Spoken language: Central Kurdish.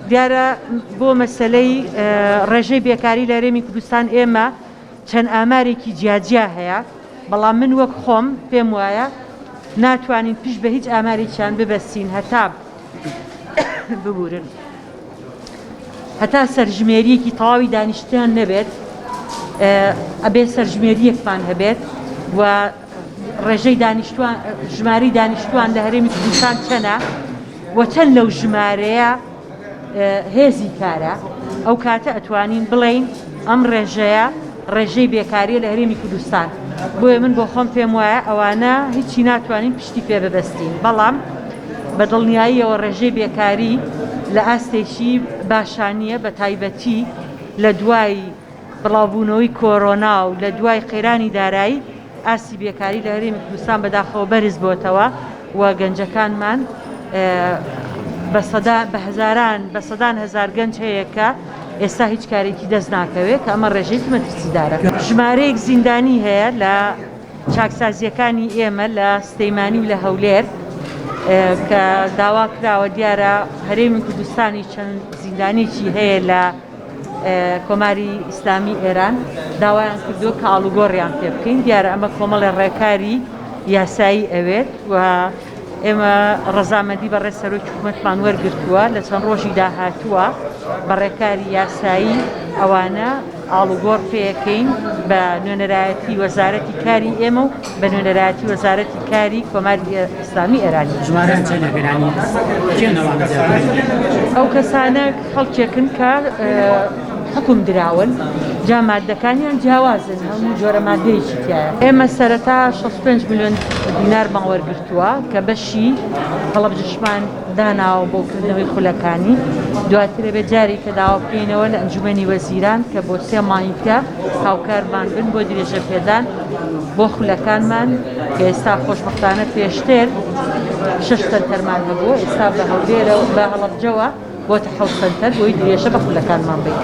دیارە بۆ مەسلەی ڕێژەی بێکاری لە هەرێمی کوردستان ئێمە چەند ئامارێکی جیاجیا هەیە، بەڵام من وەک خۆم پێم وایە ناتوانین پیش بە هیچ ئامارێکیان ببەستین هەتا ببورن، هەتا سەرژمێریەکی تەواوی دانیشتویان نەبێت، ئەبێ سەرژمێریەکمان هەبێت و ڕێژەی ژماری دانیشتوان لە هەرێمی کوردستان چەنە و چەند لەو ژمارەیە هێزی کارە، ئەو کاتە ئەتوانین بڵین ئەم ڕێژەی بێکاریە لە هەرێمی کوردستان. بۆیە من بۆ خۆم پێم وایە ئەوانە هیچی ناتوانین پشتی پێ ببەستین، بەڵام بە دڵنیاییەوە ڕێژەی بێکاری لە ئاستێکی باشانیە، بە تایبەتی لە دوای بڵاوبوونەوەی کۆرۆنا و لە دوای قەیرانی دارایی ئاستی بێکاری لە هەرێمی کوردستان بەداخەوە بەرز بۆتەوە و گەنجەکانمان بە سەدان هەزار گەنج هەیە کە ئێستا هیچ کارێکی دەست ناکەوێت کە ئەمە ڕێژەیەکی مەترسیدارە. ژمارەیەک زیندانی هەیە لە چاکسازیەکانی ئێمە لە سلەیمانی و لە هەولێر کە داوا کراوە، دیارە هەرێمی کوردستانی چەند زیندانێکی هەیە لە کۆماری ئیسلامی ئێران داوایان کردووە کە ئاڵوگۆڕیان پێ بکەین. دیارە ئەمە کۆمەڵی ڕێکاری یاسایی ئەوێت و ئێمە ڕەزامەندی بە ڕێسەرۆکی حکوومەتمان وەرگرتووە لە چەند ڕۆژی داهاتووە بە ڕێکاری یاسایی ئەوانە ئاڵوگۆڕ پێەکەین بە نوێنەرایەتی وەزارەتی کاری ئێمە و بە نوێنەرایەتی وەزارەتی کاری کۆماری ئیسلامی ئێرانی. ئەو کەسانە خەڵکێکن کە حکم دراون، جا مادەکانیان جیاوازن، هەموو جۆرە مادەیەکی تایە. ئێمە سەرەتا 65 میلیۆن دینارمان وەرگرتووە کە بەشی هەڵەبجەشمان داناوە بۆ کردنەوەی خولەکانی، دواترە بێ جاری کە داوا بکەینەوە لە ئەنجومەنی وەزیران کە بۆ 3 مانگە هاوکارمان بن بۆ درێژە پێدان بۆ خولەکانمان کە ئێستا خۆشبەختانە پێشتر 6 سەنتەرمان هەبووە، ئێستا بە هەولێرە و بە هەڵەبجەوە بۆتە 7 سەنتەر بۆی درێژە بە خولەکانمان بین.